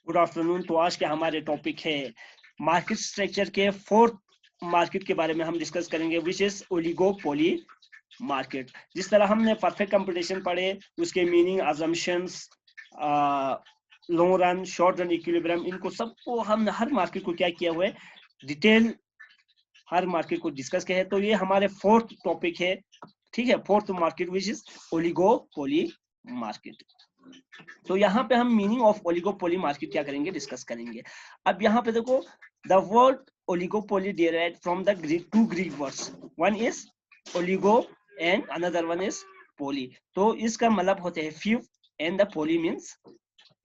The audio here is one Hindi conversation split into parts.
Good afternoon. तो आज के हमारे टॉपिक है मार्केट स्ट्रक्चर के फोर्थ मार्केट के बारे में हम डिस्कस करेंगे, विच इज ओलिगोपोली मार्केट। जिस तरह हमने परफेक्ट कंपटीशन पढ़े, उसके meaning, assumptions, long run, short run, equilibrium, इनको सबको हमने हर मार्केट को क्या किया हुआ है, डिटेल हर मार्केट को डिस्कस किया है। तो ये हमारे फोर्थ टॉपिक है, ठीक है, fourth market which is oligopoly market. तो यहाँ पे हम मीनिंग ऑफ ओलिगोपोली मार्केट क्या करेंगे, डिस्कस करेंगे। अब यहाँ पे देखो, the word oligopoly derived from the two Greek words, one is oligo and another one is poly. तो इसका मतलब होते हैं few and the poly means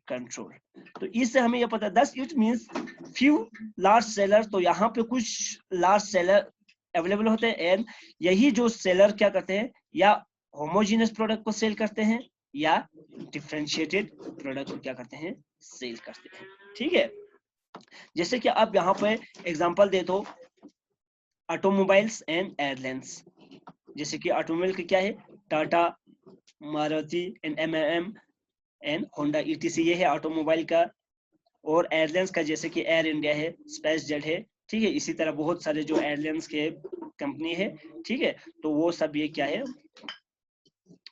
control. तो इससे हमें यह पता, thus it means few large seller. तो यहाँ पे कुछ लार्ज सेलर अवेलेबल होते हैं, एंड यही जो सेलर क्या करते हैं, या होमोजीनियस प्रोडक्ट को सेल करते हैं या डिफरेंशिएटेड प्रोडक्ट को क्या करते हैं, सेल करते हैं। ठीक है, जैसे कि आप यहाँ पे एग्जांपल दे दो, ऑटोमोबाइल्स एंड एयरलाइंस। जैसे कि ऑटोमोबाइल का क्या है, Tata, Maruti and MM and Honda etc, ये है ऑटोमोबाइल का। और एयरलाइंस का जैसे कि एयर इंडिया है, स्पाइस जेट है, ठीक है। इसी तरह बहुत सारे जो एयरलाइंस के कंपनी है, ठीक है। तो वो सब ये क्या है,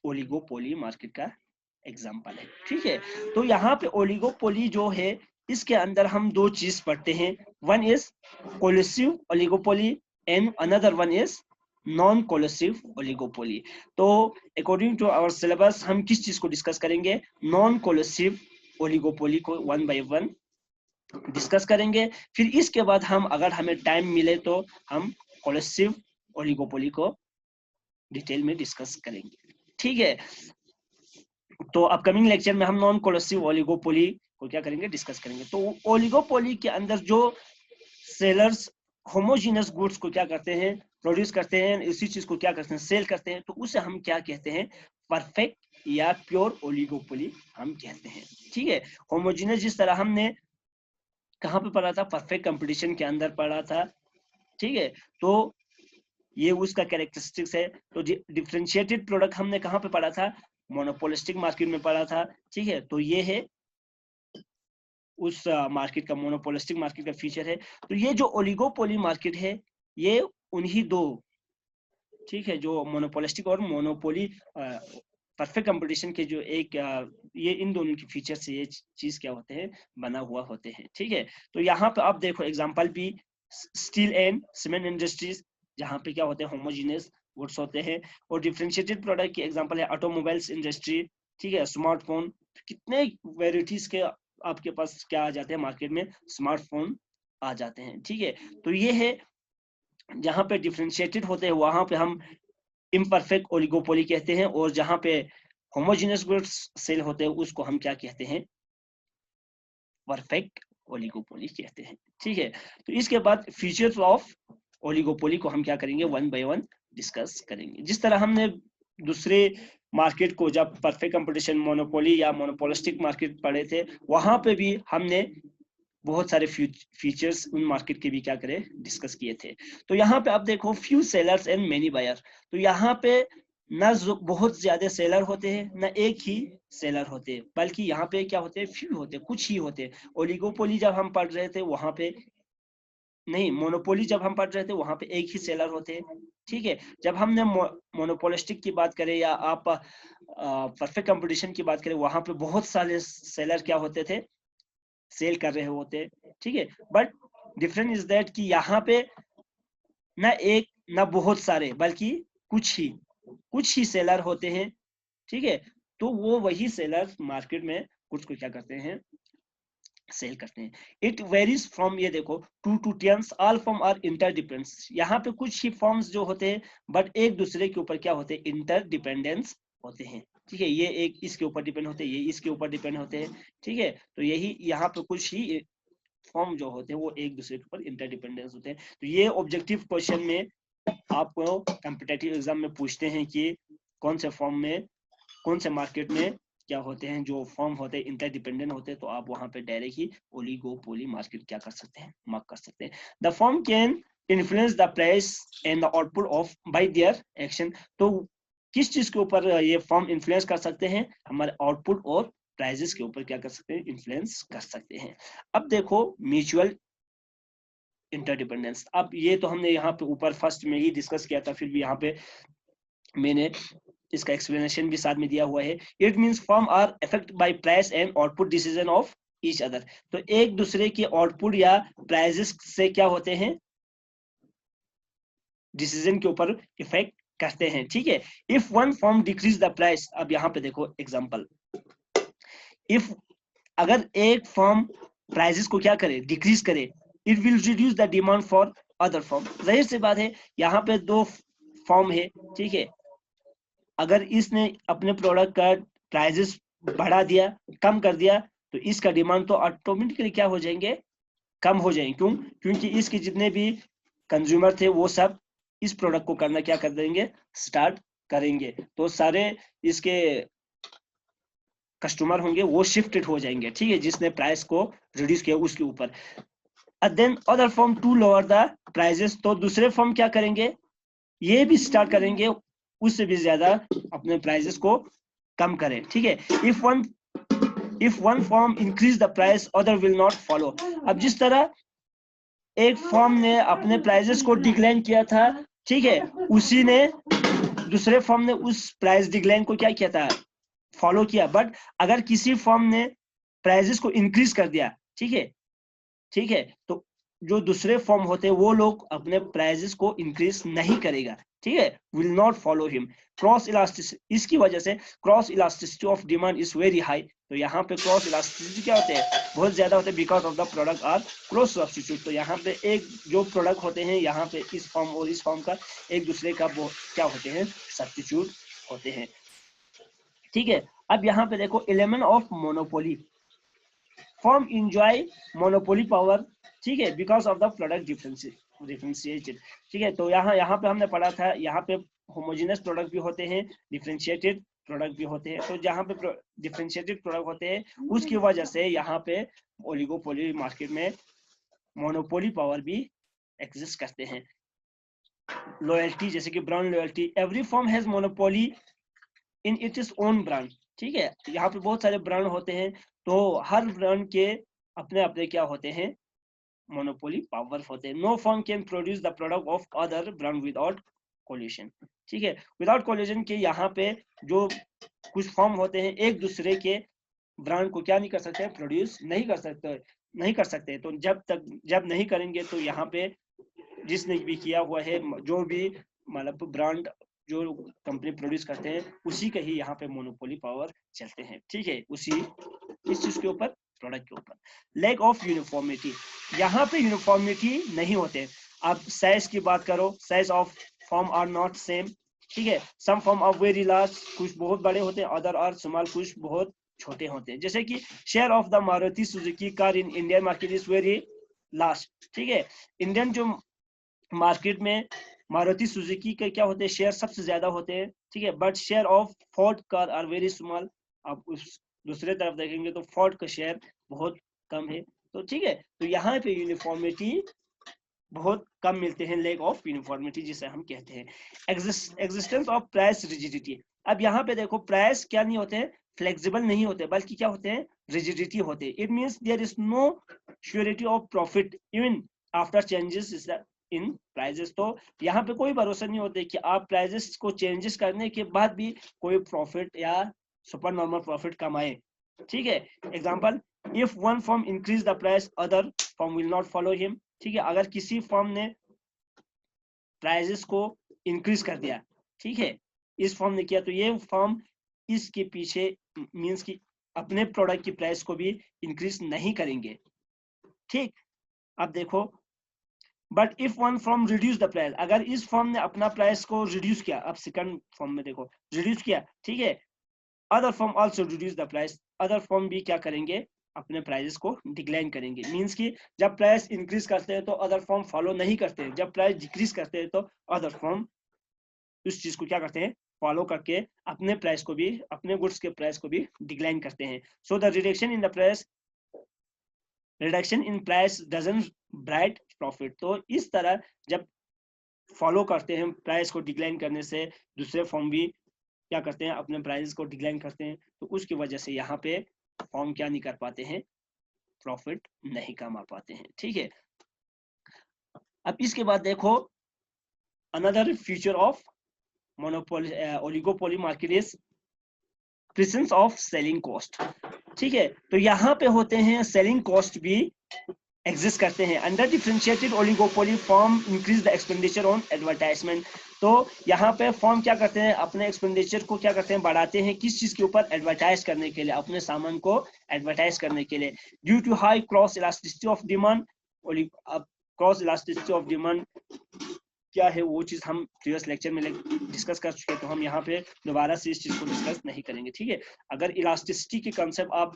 ओलिगोपोली मार्केट का एग्जांपल है, ठीक है। तो यहाँ पे ओलिगोपोली जो है, इसके अंदर हम दो चीज पढ़ते हैं, one is collusive oligopoly and another one is non collusive oligopoly. तो अकॉर्डिंग टू आवर सिलेबस हम किस चीज को डिस्कस करेंगे, नॉन कोलिसिव ओलिगोपोली को वन बाय वन डिस्कस करेंगे। फिर इसके बाद हम, अगर हमें टाइम मिले तो हम कोलिसिव ओलिगोपोली को डिटेल में डिस्कस करेंगे, ठीक है। तो अपकमिंग लेक्चर में हम नॉन कोलिसिव ओलिगोपोली को क्या करेंगे, डिस्कस करेंगे। तो ओलिगोपोली के अंदर जो सेलर्स होमोजीनियस गुड्स को क्या करते हैं, प्रोड्यूस करते हैं, इसी चीज को क्या करते हैं, सेल करते हैं, तो उसे हम क्या कहते हैं, परफेक्ट या प्योर ओलिगोपोली हम कहते हैं, ठीक है। होमोजीनियस जिस तरह हमने कहाँ पे पढ़ा था, परफेक्ट कंपटीशन के अंदर पढ़ा था, ठीक है। तो ये उसका कैरेक्टरिस्टिक्स है। तो डिफरेंशिएटेड प्रोडक्ट हमने कहाँ पे पढ़ा था, मोनोपोलिस्टिक मार्केट में पढ़ा था, ठीक है। तो ये है उस मार्केट का, मोनोपोलिस्टिक मार्केट का फीचर है। तो ये जो ओलिगोपोली मार्केट है, ये उन्हीं दो, ठीक है, जो मोनोपोलिस्टिक और मोनोपोली परफेक्ट कंपटीशन के जो एक ये इन दोनों की फीचर से ये चीज क्या होते हैं, बना हुआ होते हैं, ठीक है। तो यहाँ पे आप देखो एग्जांपल भी, स्टील एंड सीमेंट इंडस्ट्रीज, जहाँ पे क्या होते हैं, होमोजीनियस गुड्स होते हैं। और डिफरेंशिएटेड प्रोडक्ट की एग्जांपल है ऑटोमोबाइल्स इंडस्ट्री, ठीक है, स्मार्टफोन। कितने वेराइटीज के आपके पास क्या आ जाते हैं मार्केट में, स्मार्टफोन आ जाते हैं, ठीक है। तो ये है, जहां पे डिफरेंशिएटेड होते हैं वहां पे हम इम्परफेक्ट ओलिगोपोली कहते हैं, और जहां पे होमोजेनियस गुड्स सेल होते हैं उसको हम क्या कहते हैं, परफेक्ट ओलिगोपोली कहते हैं, ठीक है। तो इसके बाद फीचर्स ऑफ ओलिगोपोली को हम क्या करेंगे, वन बाय वन डिस्कस करेंगे। जिस तरह हमने दूसरे मार्केट को, जब परफेक्ट कंपटीशन, मोनोपोली या मोनोपोलिस्टिक मार्केट पढ़े थे, वहां पे भी हमने बहुत सारे फीचर्स उन मार्केट के भी क्या करें, डिस्कस किए थे। तो यहाँ पे आप देखो, few sellers and many buyer. तो यहाँ पे न बहुत ज्यादा सेलर होते हैं, न एक ही सेलर होते हैं, बल्कि यहाँ पे क्या होते हैं, फ्यू होते हैं, कुछ ही होते हैं। ओलिगोपोली जब हम पढ़ रहे थे वहां पे नहीं, मोनोपोली जब हम पढ़ रहे थे वहां पे एक ही सेलर होते हैं, ठीक है। जब हमने मोनोपोलिस्टिक की बात करें या आप परफेक्ट कंपटीशन की बात करें, वहां पे बहुत सारे सेलर क्या होते थे, सेल कर रहे होते, ठीक है। बट डिफरेंस इज दैट कि यहाँ पे ना एक ना बहुत सारे, बल्कि कुछ ही सेलर होते हैं, ठीक है। तो वो वही सेलर मार्केट में कुछ को क्या करते हैं, सेल करते हैं। इट वेरीज फ्रॉम, ये देखो, two tense, all form are interdependence. यहाँ पे कुछ ही फॉर्म्स जो होते हैं, बट एक दूसरे के ऊपर क्या होते हैं, इंटरडिपेंडेंस होते हैं, ठीक है। ये एक इसके ऊपर डिपेंड होते हैं, ये इसके ऊपर डिपेंड होते हैं, ठीक है। तो यही यहाँ पे कुछ ही फॉर्म जो होते हैं वो एक दूसरे के ऊपर इंटरडिपेंडेंस होते हैं। तो ये ऑब्जेक्टिव क्वेश्चन में आपको कॉम्पिटिटिव एग्जाम में पूछते हैं कि कौन से फॉर्म में, कौन से मार्केट में क्या होते हैं, जो फॉर्म होते हैं इंटरडिपेंडेंट होते हैं, तो आप वहां पे डायरेक्ट ही ओलिगोपोली मार्केट क्या कर सकते हैं, मार्क कर सकते हैं। The form can influence the price and the output of bye their action. तो किस चीज के ऊपर ये फॉर्म इन्फ्लुएंस कर सकते हैं, हमारे आउटपुट और प्राइजेस के ऊपर क्या कर सकते हैं, इन्फ्लुएंस कर सकते हैं। अब देखो म्यूचुअल इंटरडिपेंडेंस। अब ये तो हमने यहाँ पे ऊपर फर्स्ट में ही डिस्कस किया था, फिर भी यहाँ पे मैंने इसका एक्सप्लेनेशन भी साथ में दिया हुआ है। It means firm are affect by price and output decision of each other. तो एक दूसरे के आउटपुट या प्राइजेस से क्या होते हैं, डिसीजन के ऊपर इफेक्ट करते हैं, ठीक है। If one firm decrease the price, अब यहाँ पे देखो एग्जांपल, इफ अगर एक फर्म प्राइसेस को क्या करे, डिक्रीज करे, it will reduce the demand for other firm. जाहिर सी बात है, यहाँ पे दो फर्म है, ठीक है, अगर इसने अपने प्रोडक्ट का प्राइसेस बढ़ा दिया, कम कर दिया, तो इसका डिमांड तो ऑटोमेटिकली क्या हो जाएंगे, कम हो जाएंगे। क्यों? क्योंकि इसके जितने भी कंज्यूमर थे वो सब इस प्रोडक्ट को करना क्या कर देंगे, स्टार्ट करेंगे। तो सारे इसके कस्टमर होंगे वो शिफ्टेड हो जाएंगे, ठीक है, जिसने प्राइस को रिड्यूस किया उसके ऊपर। Then other firm to lower the prices, तो दूसरे फर्म क्या करेंगे, ये भी स्टार्ट करेंगे उससे भी ज्यादा अपने प्राइसेस को कम करें, ठीक है। If one firm increase the price other will not follow. अब जिस तरह एक फर्म ने अपने प्राइसेस को डिक्लाइन किया था, ठीक है, उसी ने दूसरे फर्म ने उस प्राइस डिक्लाइन को क्या किया था, फॉलो किया। बट अगर किसी फर्म ने प्राइसेस को इंक्रीज कर दिया, ठीक है, ठीक है, तो जो दूसरे फर्म होते हैं वो लोग अपने प्राइसेस को इंक्रीज नहीं करेगा, ठीक है, will not follow him. Cross elasticity, इसकी वजह से cross elasticity of demand is very high. तो यहाँ पे क्रॉस इलास्टिसिटी क्या होते हैं, बहुत ज्यादा होते हैं, because of the product are cross substitute. तो यहाँ पे एक जो प्रोडक्ट होते हैं, यहाँ पे इस फॉर्म और इस फॉर्म का एक दूसरे का क्या होते हैं, सब्स्टिट्यूट होते हैं, ठीक है। अब यहाँ पे देखो element of monopoly, firm enjoy monopoly power, ठीक है, because of the product differentiated, ठीक है। तो यहाँ पे हमने पढ़ा था, यहाँ पे होमोजेनस प्रोडक्ट भी होते हैं, डिफरेंशिएटेड प्रोडक्ट भी होते हैं। तो जहाँ पे डिफरेंशिएटेड प्रोडक्ट होते हैं उसकी वजह से यहाँ पे ओलिगोपोली मार्केट में मोनोपोली पावर भी एग्जिस्ट करते हैं। लॉयल्टी, जैसे कि brand loyalty, every firm has monopoly in its own brand, ठीक है। यहाँ पे बहुत सारे ब्रांड होते हैं, तो हर ब्रांड के अपने अपने क्या होते हैं, मोनोपोली पावर होते हैं। No firm can produce the product of other brand without collusion, ठीक है। विदाउट कोलिजन के यहाँ पे जो कुछ फर्म होते हैं एक दूसरे के ब्रांड को क्या नहीं कर सकते, प्रोड्यूस नहीं कर सकते। तो जब नहीं करेंगे तो यहाँ पे जिसने भी किया हुआ है, जो भी मतलब ब्रांड जो कंपनी प्रोड्यूस करते हैं उसी का ही यहाँ पे मोनोपोली पावर चलते हैं, ठीक है, उसी इस चीज के ऊपर, प्रोडक्ट के ऊपर। लैक ऑफ यूनिफॉर्मिटी, यहाँ पे यूनिफॉर्मिटी नहीं होते। अब साइज की बात करो, size of form are not same, ठीक है। Some form are very large, कुछ बहुत बड़े होते हैं, अदर आर स्मॉल, कुछ बहुत छोटे होते हैं। जैसे कि share of the Maruti Suzuki car in Indian market is very large, ठीक है। इंडियन जो मार्केट में मारुति सुजुकी के क्या होते हैं, शेयर सबसे ज्यादा होते हैं, ठीक है। But share of Ford car are very small. अब उस दूसरे तरफ देखेंगे तो फोर्ड का शेयर बहुत कम है, तो ठीक है। तो यहाँ पे यूनिफॉर्मिटी बहुत कम मिलते हैं, लेक ऑफ यूनिफॉर्मिटी जिसे हम कहते हैं। एग्जिस्टेंस ऑफ प्राइस रिजिडिटी, अब यहाँ पे देखो प्राइस क्या नहीं होते हैं, फ्लेक्सिबल नहीं होते, बल्कि क्या होते हैं, रिजिडिटी होते हैं। It means there is no surety of profit even after changes in prices. तो यहाँ पे कोई भरोसा नहीं होता कि आप प्राइजेस को चेंजेस करने के बाद भी कोई प्रॉफिट या सुपर नॉर्मल प्रॉफिट कमाए, ठीक है। Example, if one firm increase the price other firm will not follow him, ठीक है। अगर किसी फर्म ने प्राइजेस को इंक्रीज कर दिया, ठीक है, इस फर्म ने किया, तो ये फर्म इसके पीछे मींस कि अपने प्रोडक्ट की प्राइस को भी इंक्रीज नहीं करेंगे, ठीक। अब देखो, but if one firm reduce the price, अगर इस फर्म ने अपना प्राइस को रिड्यूस किया, अब सेकंड फर्म में देखो रिड्यूस किया, ठीक है, other firm also reduce the price, other firm भी क्या करेंगे, अपने प्राइसेस को डिक्लाइन करेंगे। मींस कि जब प्राइस इंक्रीज करते हैं तो अदर फर्म फॉलो नहीं करते हैं, जब प्राइस डिक्रीज करते हैं तो अदर फर्म उस चीज को क्या करते हैं, फॉलो करके अपने प्राइस को भी, अपने गुड्स के प्राइस को भी डिक्लाइन करते हैं। So the reduction in price doesn't bright profit. तो इस तरह जब फॉलो करते हैं प्राइस को डिक्लाइन करने से, दूसरे फर्म भी क्या करते हैं, अपने प्राइस को डिक्लाइन करते हैं, तो उसकी वजह से यहाँ पे फॉर्म क्या नहीं कर पाते हैं, प्रॉफिट नहीं कमा पाते हैं। ठीक है, अब इसके बाद देखो another feature of monopoly oligopoly market is presence of selling cost. ठीक है, तो यहाँ पे होते हैं सेलिंग कॉस्ट भी एग्जिस्ट करते हैं। Under differentiated oligopoly form increase the expenditure on advertisement. तो यहाँ पे फॉर्म क्या करते हैं, अपने एक्सपेंडिचर को क्या करते हैं, बढ़ाते हैं, किस चीज के ऊपर, एडवर्टाइज करने के लिए, अपने सामान को एडवर्टाइज करने के लिए। Due to high cross elasticity of demand, cross elasticity of demand क्या है वो चीज हम प्रीवियस लेक्चर में डिस्कस कर चुके हैं, तो हम यहाँ पे दोबारा से इस चीज को डिस्कस नहीं करेंगे। ठीक है, अगर इलास्टिसिटी के कंसेप्ट आप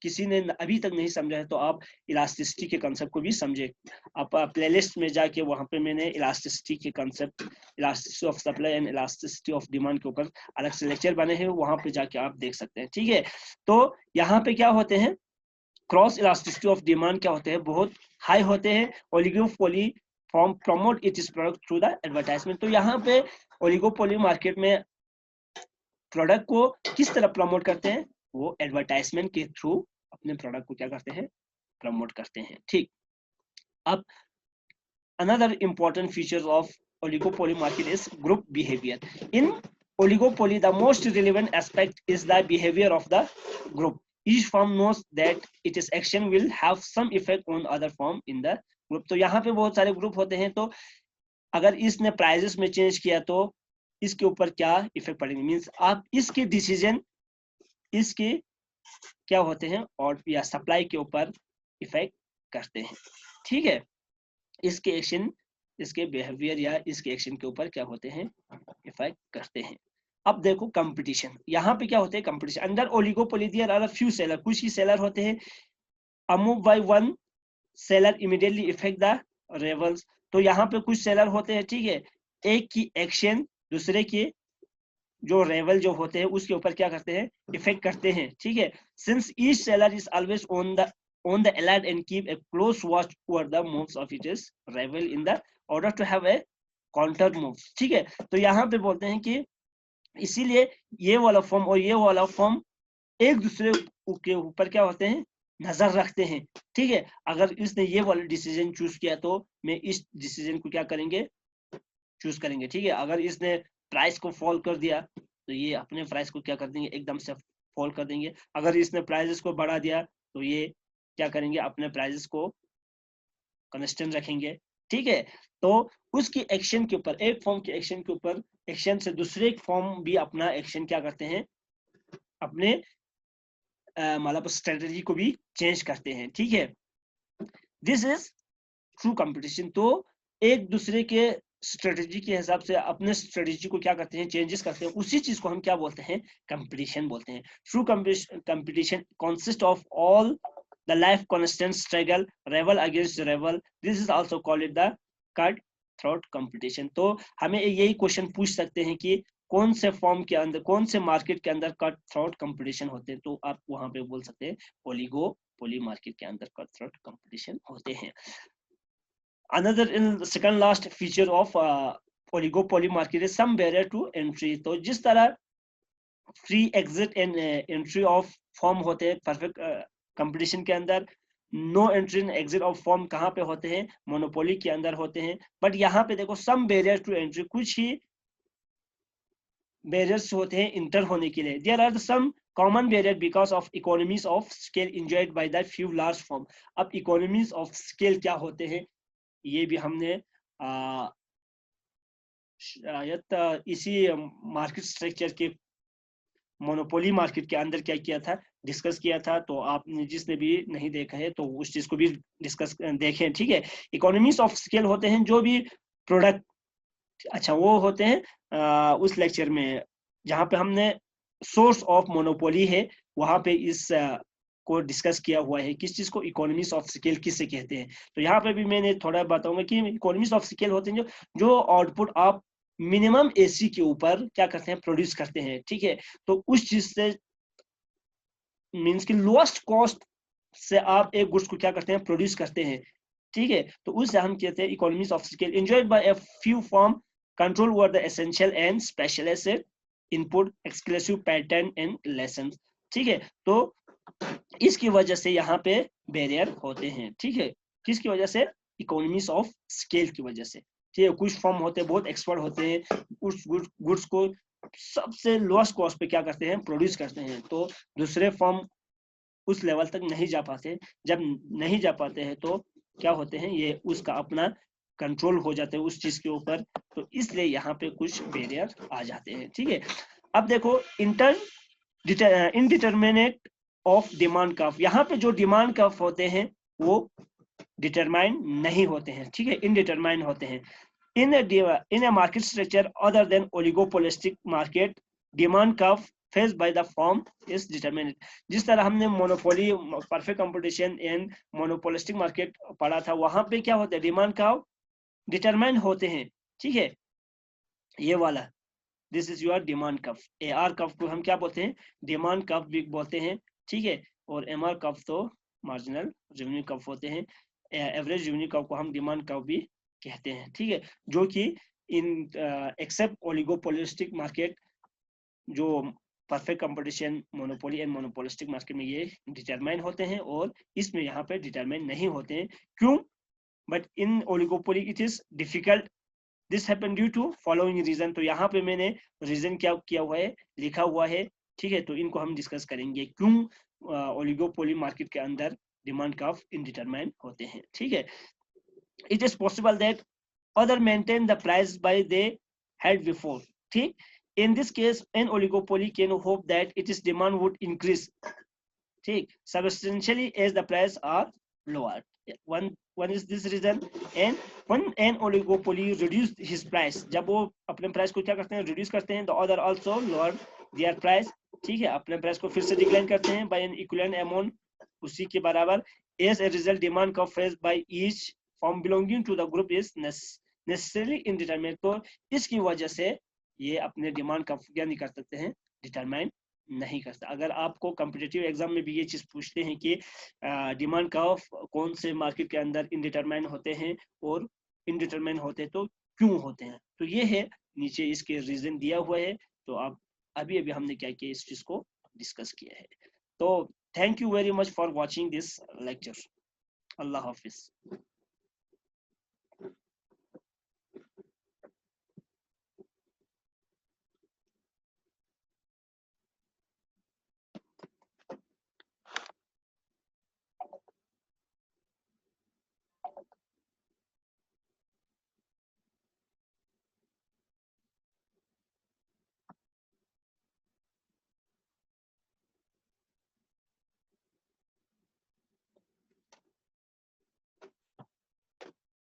किसी ने अभी तक नहीं समझा है तो आप इलास्टिसिटी के कंसेप्ट को भी समझे। आप प्लेलिस्ट में जाके वहां पे मैंने इलास्टिसिटी के concept, elasticity of supply and elasticity of demand के ऊपर अलग से लेक्चर बने हैं, वहां पे जाके आप देख सकते हैं। ठीक है, तो यहाँ पे क्या होते हैं, क्रॉस इलास्टिसिटी ऑफ डिमांड क्या होते हैं, बहुत हाई होते हैं। Oligopoly form promote it's product through the advertisement. तो यहाँ पे ओलिगोपोली मार्केट में प्रोडक्ट को किस तरह प्रमोट करते हैं, वो एडवर्टाइजमेंट के थ्रू अपने प्रोडक्ट को क्या करते हैं, प्रमोट करते हैं। ठीक, अब another important feature of oligopoly market is group behaviour. In oligopoly the most relevant aspect is the behaviour of the group. Each firm knows that its action will have some effect on other firm in the group। तो यहाँ पे बहुत सारे ग्रुप होते हैं, तो अगर इसने प्राइजेस में चेंज किया तो इसके ऊपर क्या इफेक्ट पड़ेंगे, मींस आप इसके डिसीजन इसके क्या होते हैं और या सप्लाई के ऊपर इफेक्ट करते हैं। ठीक है, इसके एक्शन, इसके बिहेवियर या इसके एक्शन के ऊपर क्या होते हैं, इफेक्ट करते हैं। अब देखो कंपटीशन, यहाँ पे क्या होते हैं, competition under oligopoly there are few seller, कुछ ही सेलर होते हैं। A move by one seller immediately effect the rivals. तो यहाँ पे कुछ सेलर होते हैं, ठीक है, एक की एक्शन दूसरे के जो रेवल जो होते हैं उसके ऊपर क्या करते हैं, इफेक्ट करते हैं। ठीक है, since each seller is always on the alert and keep a close watch over the moves of its rival in the order to have a counter moves। ठीक है, तो यहाँ पे बोलते हैं कि इसीलिए ये वाला फॉर्म और ये वाला फॉर्म एक दूसरे के ऊपर क्या होते हैं, नजर रखते हैं। ठीक है, अगर इसने ये वाला डिसीजन चूज किया तो मैं इस डिसीजन को क्या करेंगे, चूज करेंगे। ठीक है, अगर इसने प्राइस को फॉल कर दिया तो ये अपने प्राइस को क्या कर देंगे, एकदम से फॉल कर देंगे। अगर इसने प्राइसेस को बढ़ा दिया तो ये क्या करेंगे, अपने प्राइसेस को कांस्टेंट रखेंगे। ठीक है, तो उसकी एक्शन के ऊपर, एक फॉर्म के एक्शन के ऊपर, एक्शन से दूसरे फॉर्म भी अपना एक्शन क्या करते हैं, अपने मतलब स्ट्रेटजी को भी चेंज करते हैं। ठीक है, दिस इज ट्रू कंपटीशन। तो एक दूसरे के स्ट्रेटजी के हिसाब से अपने स्ट्रेटजी को क्या करते हैं, चेंजेस करते हैं, उसी चीज को हम क्या बोलते हैं, कंपटीशन बोलते हैं। True competition consist of all the life constant struggle rival against rival, this is also called the cut throat competition। तो हमें यही क्वेश्चन पूछ सकते हैं कि कौन से फॉर्म के अंदर, कौन से मार्केट के अंदर कट थ्रोट कंपटीशन होते हैं, तो आप वहां पे बोल सकते हैं ओलिगोपोली मार्केट के अंदर कट थ्रोट कंपटीशन होते हैं। Another in second last feature of oligopoly market is some barrier to entry. तो जिस तरह free exit and entry of form होते हैं परफेक्ट कंपटीशन के अंदर, no entry and exit of form कहाँ पे होते हैं, मोनोपोली के अंदर होते हैं। बट यहाँ पे देखो सम बैरियर टू एंट्री, कुछ ही बैरियर्स होते हैं इंटर होने के लिए। There are some common barrier because of economies of scale enjoyed by the few large form. अब इकोनॉमीज ऑफ स्केल क्या होते हैं, ये भी हमने शायद इसी मार्केट स्ट्रक्चर के मोनोपोली मार्केट के अंदर क्या किया था, डिस्कस किया था। तो आपने जिसने भी नहीं देखा है तो उस चीज को भी डिस्कस देखें। ठीक है, इकोनॉमीज ऑफ स्केल होते हैं जो भी प्रोडक्ट, अच्छा वो होते हैं उस लेक्चर में जहाँ पे हमने सोर्स ऑफ मोनोपोली है वहां पे इस को डिस्कस किया हुआ है, किस चीज को इकोनॉमीज ऑफ स्केल किससे कहते हैं। तो यहाँ पे भी मैंने थोड़ा बताऊंगा कि इकोनॉमीज ऑफ स्केल होते हैं जो आउटपुट आप मिनिमम एसी के ऊपर क्या करते हैं, प्रोड्यूस करते हैं। ठीक है, तो उस चीज से मींस कि लोएस्ट कॉस्ट से आप एक गुड्स को क्या करते हैं, प्रोड्यूस करते हैं। ठीक है, तो उससे हम कहते हैं economies of scale enjoyed by a few firm, control over the essential and specialised input, exclusive pattern and lesson. ठीक है, तो इसकी वजह से यहाँ पे बैरियर होते हैं, ठीक है। किसकी वजह से? इकोनॉमीज ऑफ स्केल की वजह से, ठीक है। कुछ फर्म होते हैं बहुत एक्सपर्ट होते हैं, उस गुड्स को सबसे लोएस्ट कॉस्ट पे क्या करते हैं, प्रोड्यूस करते हैं, तो दूसरे फर्म उस लेवल तक नहीं जा पाते। जब नहीं जा पाते हैं तो क्या होते हैं, ये उसका अपना कंट्रोल हो जाते हैं उस चीज के ऊपर, तो इसलिए यहाँ पे कुछ बैरियर आ जाते हैं, ठीक है। अब देखो इनडिटर्मिनेट ऑफ डिमांड कर्व, यहाँ पे जो डिमांड कर्व होते हैं वो डिटरमाइन नहीं होते हैं, ठीक है, इनडिटरमाइन होते हैं। in a market structure other than oligopolistic market, demand curve faced by the firm is determined। जिस तरह हमने monopoly, perfect competition and monopolistic market पढ़ा था, वहां पे क्या होता है, डिमांड कर्व डिटरमाइन होते हैं, ठीक है। ये वाला, this is your demand curve. AR curve को हम क्या बोलते हैं, डिमांड कर्व भी बोलते हैं, ठीक है। और एमआर कर्व तो मार्जिनल रेवेन्यू कर्व होते हैं। एवरेज रेवेन्यू कर्व को हम डिमांड कर्व भी कहते हैं, ठीक है। जो कि इन एक्सेप्ट ओलिगोपोलिस्टिक मार्केट, जो perfect competition, monopoly and monopolistic market में ये डिटरमाइन होते हैं, और इसमें यहाँ पे डिटरमाइन नहीं होते हैं। क्यों? But in oligopoly it is difficult, this happen due to following reason. तो यहाँ पे मैंने रीजन क्या किया हुआ है, लिखा हुआ है, ठीक है। तो इनको हम डिस्कस करेंगे, क्यों ओलिगोपोली मार्केट के अंदर डिमांड कर्व इनडिटरमाइन होते हैं, ठीक है। It is possible that other maintain the price by they had before, ठीक। in this case an oligopoly can hope that its demand would increase, ठीक, substantially as the price are lower। one is this reason। and when an oligopoly reduce his price, जब वो अपने प्राइस को क्या करते हैं, रिड्यूस करते हैं, the other also lower their price, ठीक है, अपने प्राइस को फिर से डिक्लाइन करते हैं by an equivalent amount, उसी के बराबर। as a result demand curve faced by each firm belonging to the group is necessarily indeterminate। तो इसकी वजह से ये अपने डिमांड कर्व क्या नहीं कर सकते हैं, डिटरमाइन नहीं करता। अगर आपको कॉम्पिटिटिव एग्जाम में भी ये चीज पूछते हैं कि डिमांड कर्व कौन से मार्केट के अंदर इनडिटरमाइन होते हैं और इनडिटरमाइन होते हैं, तो क्यों होते हैं, तो ये है, नीचे इसके रीजन दिया हुआ है। तो आप अभी अभी हमने क्या किया, इस चीज को डिस्कस किया है। तो thank you very much for watching this lecture. Allah Hafiz.